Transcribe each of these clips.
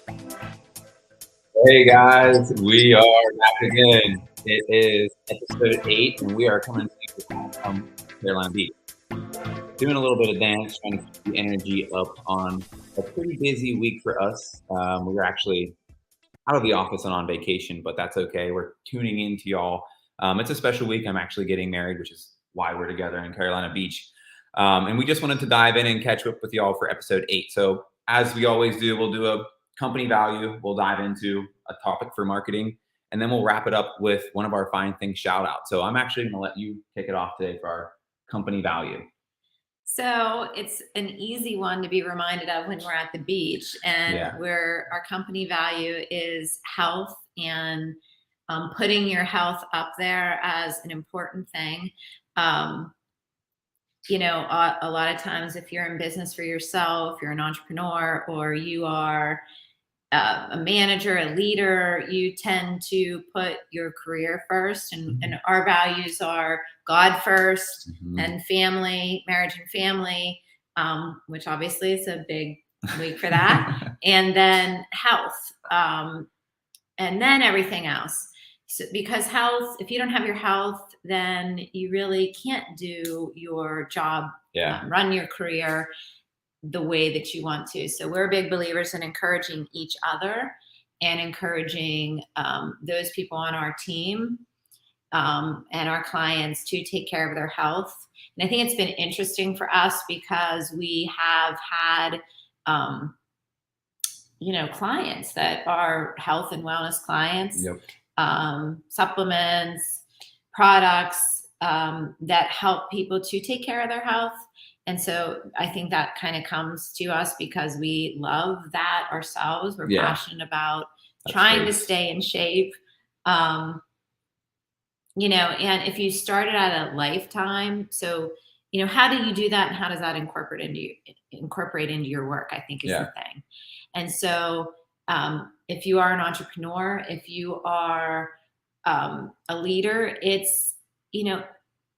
Hey guys, we are back again. It is episode 8, and we are coming to you from Carolina Beach. Doing a little bit of dance, trying to keep the energy up on a pretty busy week for us. We were actually out of the office and on vacation, but that's okay. We're tuning in to y'all. It's a special week. I'm actually getting married, which is why we're together in Carolina Beach. And we just wanted to dive in and catch up with y'all for episode 8. So, as we always do, we'll do a company value, we'll dive into a topic for marketing, and then we'll wrap it up with one of our fine things shout out. So, I'm actually going to let you kick it off today for our company value. So it's an easy one to be reminded of when we're at the beach, and Yeah. where our company value is health and putting your health up there as an important thing. Um, a lot of times, if you're in business for yourself, you're an entrepreneur, or you are a manager, a leader, you tend to put your career first. And our values are God first, Mhm. and family, marriage and family, which obviously is a big week for that. And then health, and then everything else. So, because health, if you don't have your health, then you really can't do your job, Yeah. run your career the way that you want to. So we're big believers in encouraging each other and encouraging those people on our team, and our clients to take care of their health. And I think it's been interesting for us because we have had, um, clients that are health and wellness clients, Yep. supplements, products that help people to take care of their health. And so I think that kind of comes to us because we love that ourselves. We're Yeah. passionate about That's trying great. to stay in shape. Um, and if you started at a lifetime, so how do you do that, and how does that incorporate into your work? I think is Yeah. the thing. And so, if you are an entrepreneur, if you are a leader, it's an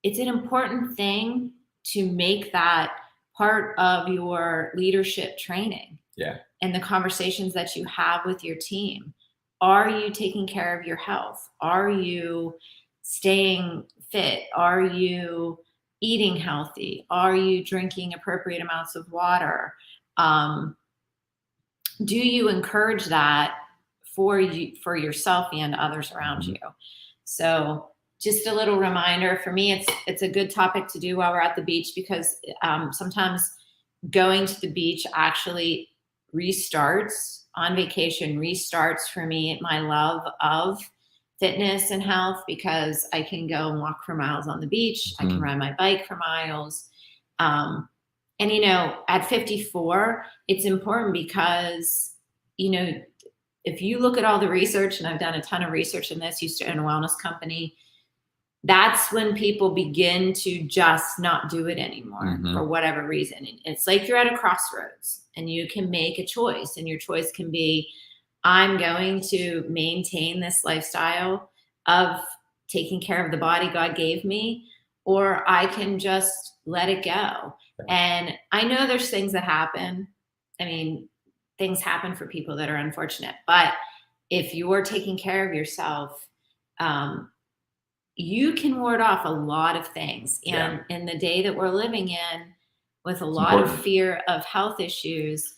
important thing to make that part of your leadership training. Yeah. And the conversations that you have with your team. Are you taking care of your health? Are you staying fit? Are you eating healthy? Are you drinking appropriate amounts of water? Do you encourage that for you, for yourself and others around Mhm. you? So just a little reminder for me, it's a good topic to do while we're at the beach, because sometimes going to the beach actually restarts on vacation, restarts for me my love of fitness and health, because I can go and walk for miles on the beach. I can Mhm. ride my bike for miles. And at 54, it's important because, you know, if you look at all the research, and I've done a ton of research in this, used to own a wellness company, that's when people begin to just not do it anymore Mhm. for whatever reason. It's like you're at a crossroads and you can make a choice, and your choice can be, I'm going to maintain this lifestyle of taking care of the body God gave me, or I can just let it go. And I know there's things that happen. I mean, things happen for people that are unfortunate, but if you're taking care of yourself, um, you can ward off a lot of things. Yeah. And in the day that we're living in, with a It's lot of important. fear of health issues,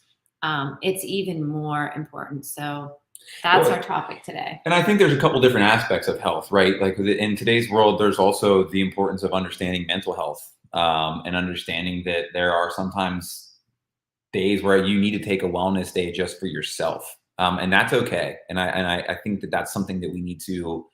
it's even more important. So that's Well, our topic today. and I think there's a couple different aspects of health, right? Like in today's world, there's also the importance of understanding mental health, and understanding that there are sometimes days where you need to take a wellness day just for yourself, and that's okay. And I think that that's something that we need to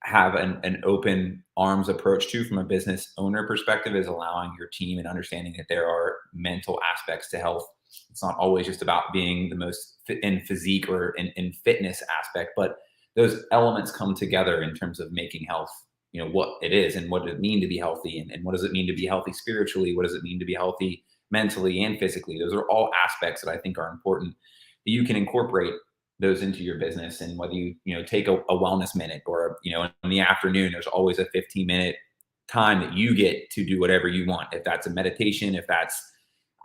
have an open arms approach to from a business owner perspective, is allowing your team and understanding that there are mental aspects to health. It's not always just about being the most fit in physique or in fitness aspect, but those elements come together in terms of making health, what it is and what does it mean to be healthy, and what does it mean to be healthy spiritually, what does it mean to be healthy mentally and physically. Those are all aspects that I think are important that you can incorporate those into your business. And whether you take a wellness minute, or in the afternoon, there's always a 15-minute time that you get to do whatever you want, if that's a meditation, if that's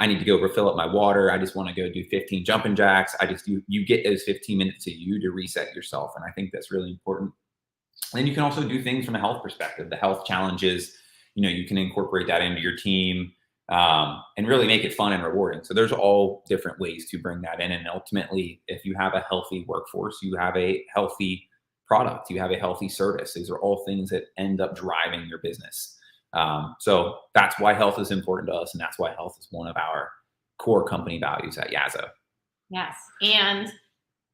I need to go refill up my water. I just want to go do 15 jumping jacks. You get those 15 minutes to you to reset yourself. And I think that's really important. And then you can also do things from a health perspective, the health challenges, you can incorporate that into your team, and really make it fun and rewarding. So there's all different ways to bring that in. And ultimately, if you have a healthy workforce, you have a healthy product, you have a healthy service. These are all things that end up driving your business. So that's why health is important to us. And that's why health is one of our core company values at Yazo. Yes. And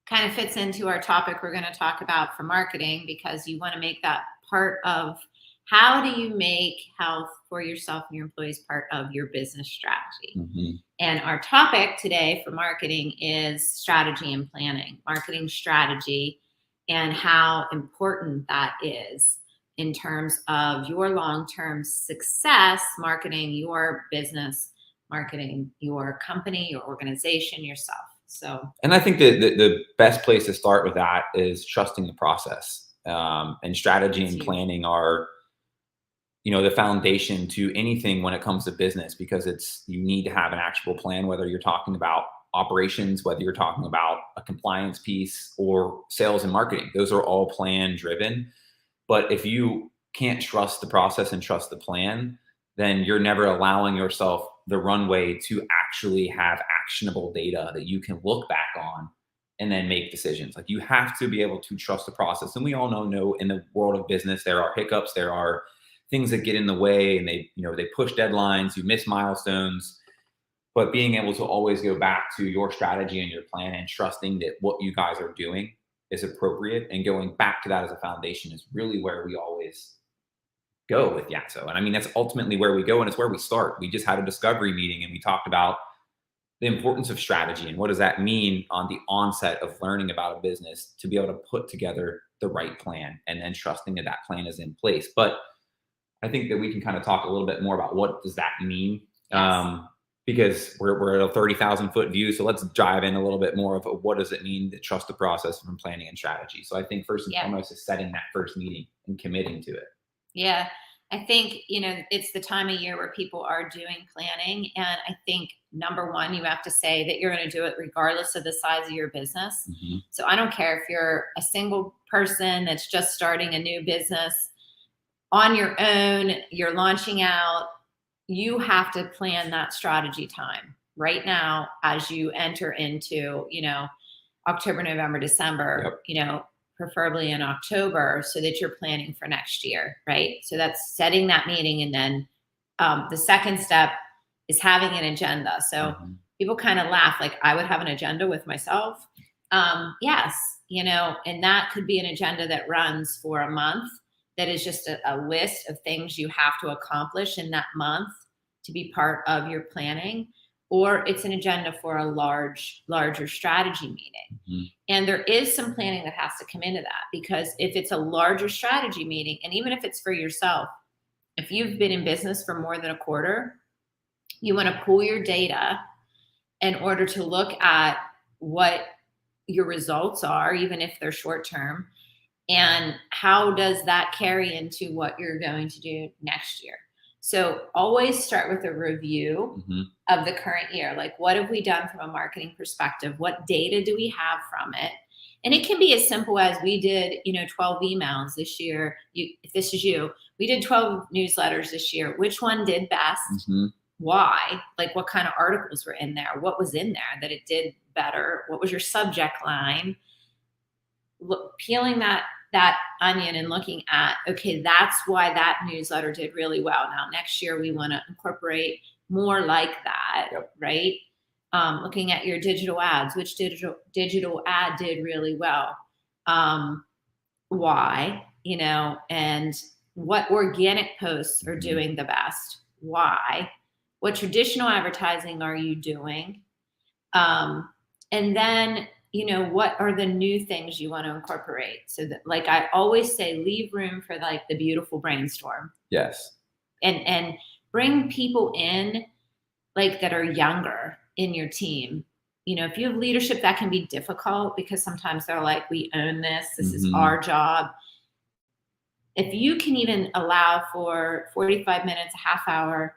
kind of fits into our topic we're going to talk about for marketing, because you want to make that part of how do you make health for yourself and your employees part of your business strategy. Mm-hmm. And our topic today for marketing is strategy and planning, marketing strategy, and how important that is in terms of your long-term success, marketing your business, marketing your company, your organization, yourself. So, and I think the best place to start with that is trusting the process, and strategy and planning are, the foundation to anything when it comes to business, because you need to have an actual plan, whether you're talking about operations, whether you're talking about a compliance piece or sales and marketing. Those are all plan driven. But if you can't trust the process and trust the plan, then you're never allowing yourself the runway to actually have actionable data that you can look back on and then make decisions. Like, you have to be able to trust the process. And we all know in the world of business, there are hiccups, there are things that get in the way, and they push deadlines, you miss milestones. But being able to always go back to your strategy and your plan and trusting that what you guys are doing is appropriate, and going back to that as a foundation is really where we always go with Yazo. And I mean, that's ultimately where we go, and it's where we start. We just had a discovery meeting and we talked about the importance of strategy and what does that mean on the onset of learning about a business to be able to put together the right plan, and then trusting that that plan is in place. But I think that we can kind of talk a little bit more about what does that mean. yes. Because we're at a 30,000 foot view. So let's dive in a little bit more of what does it mean to trust the process from planning and strategy. So I think first and foremost is setting that first meeting and committing to it. Yeah. I think, it's the time of year where people are doing planning. And I think number one, you have to say that you're going to do it regardless of the size of your business. Mm-hmm. So I don't care if you're a single person that's just starting a new business on your own, you're launching out, you have to plan that strategy time right now as you enter into, October, November, December, Yep. Preferably in October, so that you're planning for next year, right? So that's setting that meeting. And then the second step is having an agenda. So people kind of laugh, like, I would have an agenda with myself. Yes, and that could be an agenda that runs for a month. That is just a list of things you have to accomplish in that month to be part of your planning, or it's an agenda for a larger strategy meeting. Mm-hmm. And there is some planning that has to come into that, because if it's a larger strategy meeting, and even if it's for yourself, if you've been in business for more than a quarter, you want to pull your data in order to look at what your results are, even if they're short term, and how does that carry into what you're going to do next year. So always start with a review of the current year. Like, what have we done from a marketing perspective? What data do we have from it? And it can be as simple as we did, 12 emails this year. If this is you, we did 12 newsletters this year. Which one did best? Mm-hmm. Why? Like, what kind of articles were in there? What was in there that it did better? What was your subject line? Peeling that onion and looking at, okay, that's why that newsletter did really well. Now, next year, we want to incorporate more like that, right? Looking at your digital ads, which digital ad did really well. Why, and what organic posts are doing the best. Why? What traditional advertising are you doing? And then, what are the new things you want to incorporate? So that, like I always say, leave room for like the beautiful brainstorm. Yes. And bring people in like that are younger in your team. If you have leadership, that can be difficult because sometimes they're like, we own this. This is our job. If you can even allow for 45 minutes, a half hour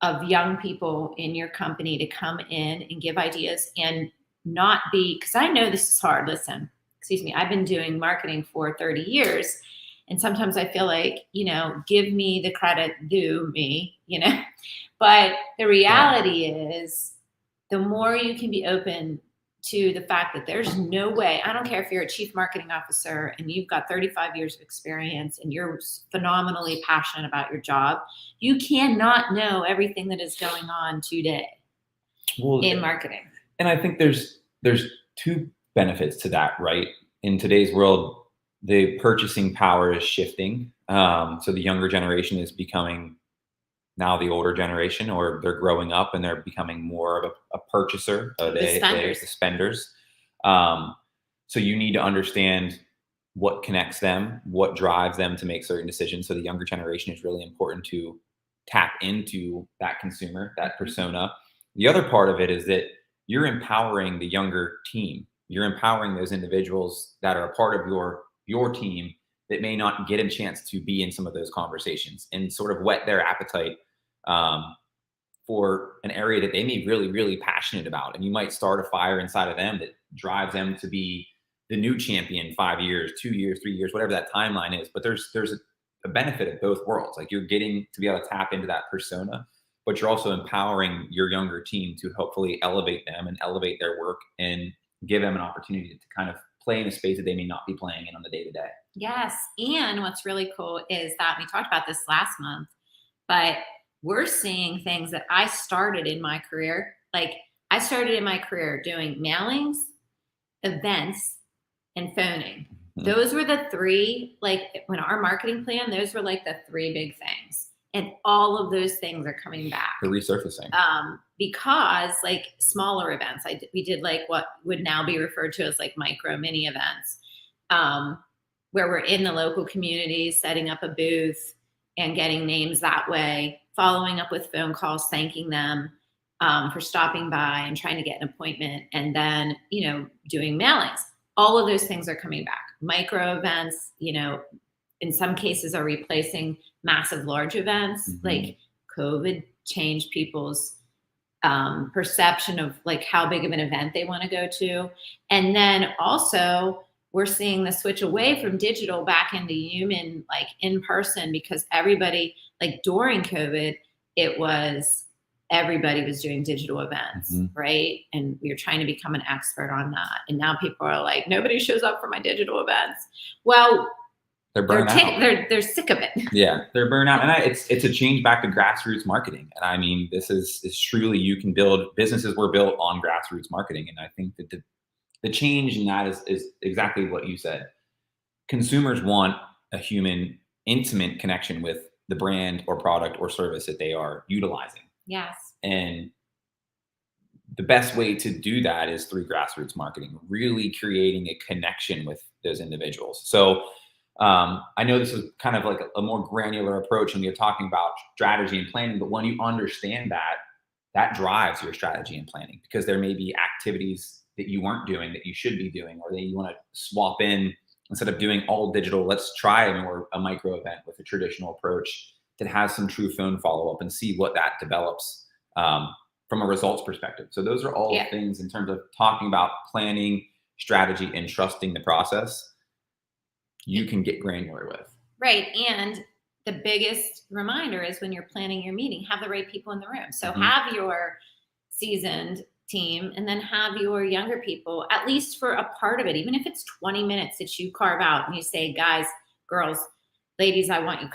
of young people in your company to come in and give ideas and not be, because I know this is hard. Listen, excuse me, I've been doing marketing for 30 years. And sometimes I feel like, give me the credit due me. But the Yeah. reality is, the more you can be open to the fact that there's no way, I don't care if you're a chief marketing officer and you've got 35 years of experience and you're phenomenally passionate about your job, you cannot know everything that is going on today Well, in marketing. and I think there's two benefits to that, right? In today's world, the purchasing power is shifting. So the younger generation is becoming now the older generation, or they're growing up and they're becoming more of a purchaser. They Spenders. the spenders. Um, so you need to understand what connects them, what drives them to make certain decisions. So the younger generation is really important to tap into that consumer, that persona. The other part of it is that you're empowering the younger team. You're empowering those individuals that are a part of your team that may not get a chance to be in some of those conversations, and sort of whet their appetite um, for an area that they may be really, really passionate about. And you might start a fire inside of them that drives them to be the new champion 5 years, 2 years, 3 years, whatever that timeline is. But there's a benefit of both worlds. Like, you're getting to be able to tap into that persona, but you're also empowering your younger team to hopefully elevate them and elevate their work and give them an opportunity to kind of play in a space that they may not be playing in on the day to day. Yes. And what's really cool is that we talked about this last month, but we're seeing things that I started in my career. Like, I started in my career doing mailings, events, and phoning. Mhm. Those were the three, like, when our marketing plan, those were like the three big things. And all of those things are coming back. They're resurfacing. Because like smaller events, we did like what would now be referred to as like micro mini events, where we're in the local communities, setting up a booth and getting names that way, following up with phone calls, thanking them for stopping by and trying to get an appointment, and then, doing mailings. All of those things are coming back. Micro events, in some cases are replacing massive large events. Mhm. Like, COVID changed people's perception of like how big of an event they want to go to. And then also, we're seeing the switch away from digital back into human, like in person, because everybody, like during COVID, it was everybody was doing digital events, Mhm. right? And we were trying to become an expert on that. And now people are like, nobody shows up for my digital events. Well, They're burnt out. they're sick of it. Yeah, they're burnt out, and it's a change back to grassroots marketing. And I mean, this is truly, you can build businesses were built on grassroots marketing, and I think that the change in that is exactly what you said. Consumers want a human, intimate connection with the brand or product or service that they are utilizing, Yes. and the best way to do that is through grassroots marketing, really creating a connection with those individuals. So I know this is kind of like a more granular approach when you're talking about strategy and planning, but when you understand that, that drives your strategy and planning, because there may be activities that you weren't doing that you should be doing, or that you want to swap in. Instead of doing all digital, let's try a micro event with a traditional approach that has some true phone follow up and see what that develops from a results perspective. So those are all things in terms of talking about planning, strategy, and trusting the process you can get granular with. Right. And the biggest reminder is, when you're planning your meeting, have the right people in the room. So Mhm. have your seasoned team, and then have your younger people, at least for a part of it, even if it's 20 minutes that you carve out and you say, guys, girls, ladies, I want you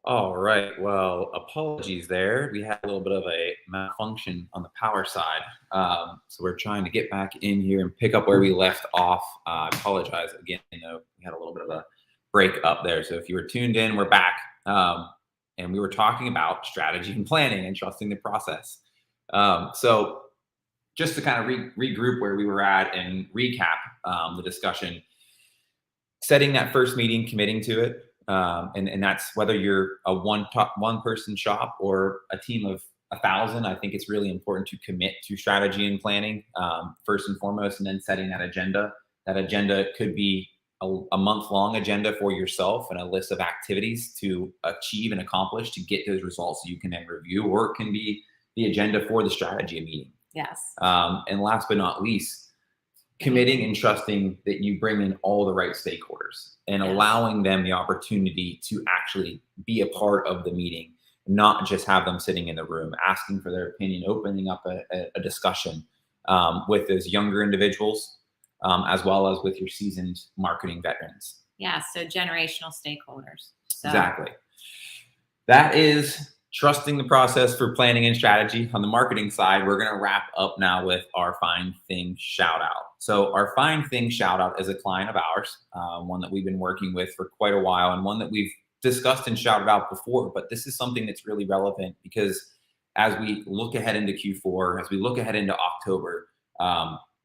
All right. Well, apologies there. We had a little bit of a malfunction on the power side. So we're trying to get back in here and pick up where we left off. I apologize again. Though we had a little bit of a break up there. So if you were tuned in, we're back. And we were talking about strategy and planning and trusting the process. So just to kind of regroup where we were at and recap the discussion, setting that first meeting, committing to it. And that's whether you're a one person shop or a team of 1,000. I think it's really important to commit to strategy and planning first and foremost, and then setting that agenda. That agenda could be a month-long agenda for yourself and a list of activities to achieve and accomplish to get those results you can then review, or it can be the agenda for the strategy meeting. Yes. And last but not least, committing and trusting that you bring in all the right stakeholders and allowing them the opportunity to actually be a part of the meeting, not just have them sitting in the room, asking for their opinion, opening up a discussion with those younger individuals, as well as with your seasoned marketing veterans. Yeah, so generational stakeholders. So. Exactly. That is trusting the process for planning and strategy. On the marketing side, we're going to wrap up now with our Find Thing shout out. So our Find Thing shout out is a client of ours, one that we've been working with for quite a while, and one that we've discussed and shouted out before. But this is something that's really relevant because as we look ahead into Q4, as we look ahead into October,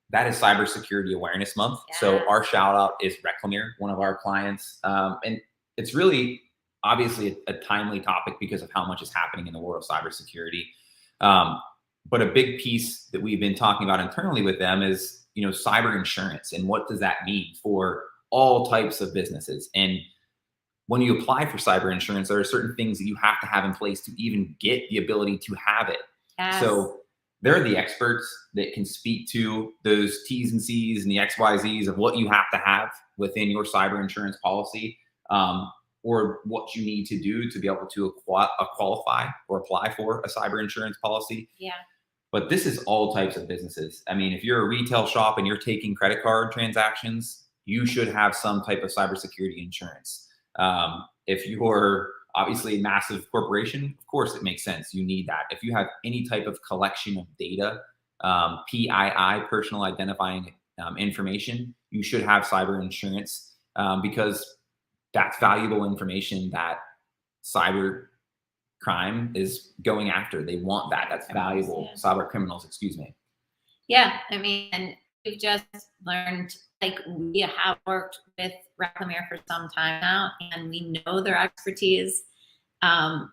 that is Cybersecurity Awareness Month. Yeah. So our shout out is Reclamere, one of our clients. And it's really obviously a timely topic because of how much is happening in the world of cybersecurity. But a big piece that we've been talking about internally with them is, cyber insurance and what does that mean for all types of businesses. And when you apply for cyber insurance, there are certain things that you have to have in place to even get the ability to have it. Yes. So they're the experts that can speak to those T's and C's and the XYZs of what you have to have within your cyber insurance policy. Or what you need to do to be able to qualify or apply for a cyber insurance policy. Yeah. But this is all types of businesses. I mean, if you're a retail shop and you're taking credit card transactions, you should have some type of cybersecurity insurance. If you're obviously a massive corporation, of course it makes sense. You need that. If you have any type of collection of data, PII, personal identifying information, you should have cyber insurance because that's valuable information that cyber crime is going after. They want that. That's valuable. Yeah. Cyber criminals, excuse me. Yeah. I mean, and we've just learned, like, we have worked with Reclamere for some time now, and we know their expertise.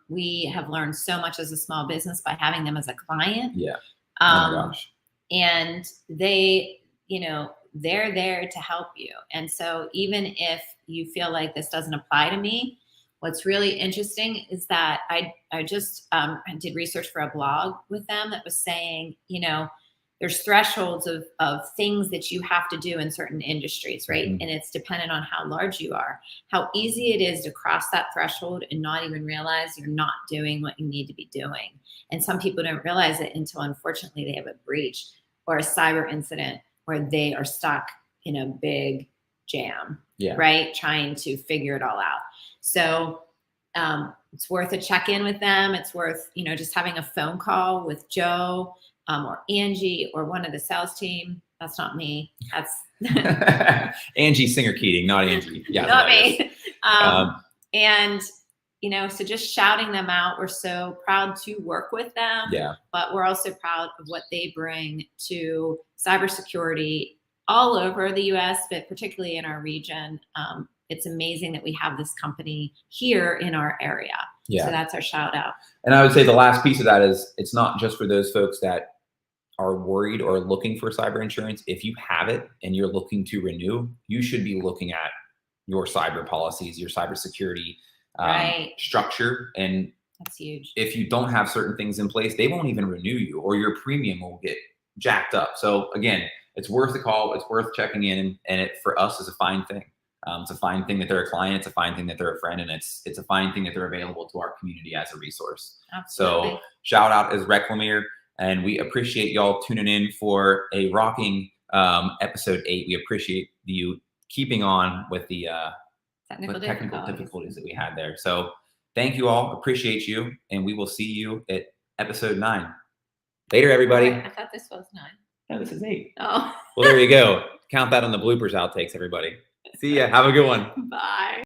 We have learned so much as a small business by having them as a client. Yeah. Oh my gosh. And they, they're there to help you. And so even if you feel like this doesn't apply to me, what's really interesting is that I just I did research for a blog with them that was saying, there's thresholds of things that you have to do in certain industries, right? Mm-hmm. And it's dependent on how large you are, how easy it is to cross that threshold and not even realize you're not doing what you need to be doing. And some people don't realize it until, unfortunately, they have a breach or a cyber incident where they are stuck in a big jam, right? Trying to figure it all out. So it's worth a check-in with them. It's worth, just having a phone call with Joe or Angie or one of the sales team. That's not me. That's Angie Singer-Keating, not Angie. Yeah, not me. And, so just shouting them out. We're so proud to work with them. Yeah. But we're also proud of what they bring to cybersecurity all over the US, but particularly in our region. It's amazing that we have this company here in our area. Yeah. So that's our shout out. And I would say the last piece of that is it's not just for those folks that are worried or looking for cyber insurance. If you have it and you're looking to renew, you should be looking at your cyber policies, your cybersecurity structure. And that's huge. If you don't have certain things in place, they won't even renew you, or your premium will get jacked up. So again, it's worth a call. It's worth checking in. And it, for us, is a fine thing. It's a fine thing that they're a client. It's a fine thing that they're a friend. And it's a fine thing that they're available to our community as a resource. Absolutely. So shout out is Reclamere. And we appreciate y'all tuning in for a rocking episode 8. We appreciate you keeping on with the technical difficulties that we had there. So thank you all. Appreciate you. And we will see you at episode 9. Later, everybody. I thought this was 9. No, this is 8. Oh. Well, there you go. Count that on the bloopers outtakes, everybody. See ya. Have a good one. Bye.